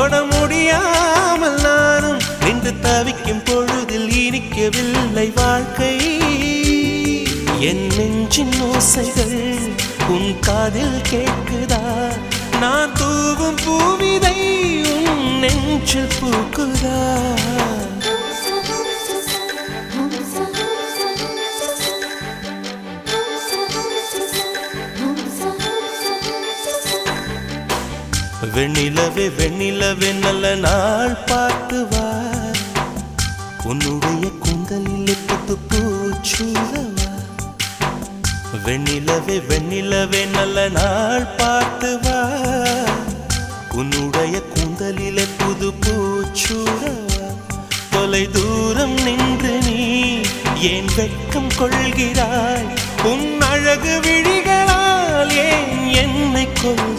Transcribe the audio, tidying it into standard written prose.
தொட முடியாமல் நானும் நின்று தவிக்கும் பொழுதில் இனிக்கவில்லை வாழ்க்கை. என் நெஞ்சின் ஓசைகள் உன் காதில் கேட்குதா? நான் தூவும் பூவிதை உன் நெஞ்சில் பூக்குதா? வெண்ணிலவே வெண்ணிலவே நல்ல நாள் பார்த்து வா, உன்னுடைய கூந்தலில் புத்து பூச்சூடவா. வெண்ணிலவே வெண்ணிலவே நல்ல நாள் பார்த்து வா, உன்னுடைய கூந்தலில் புது பூச்சூடவா. தொலை தூரம் நின்று நீ ஏன் வெட்கம் கொள்கிறாய்? உன் அழகு விழிகளால் ஏன் என்னை கொள்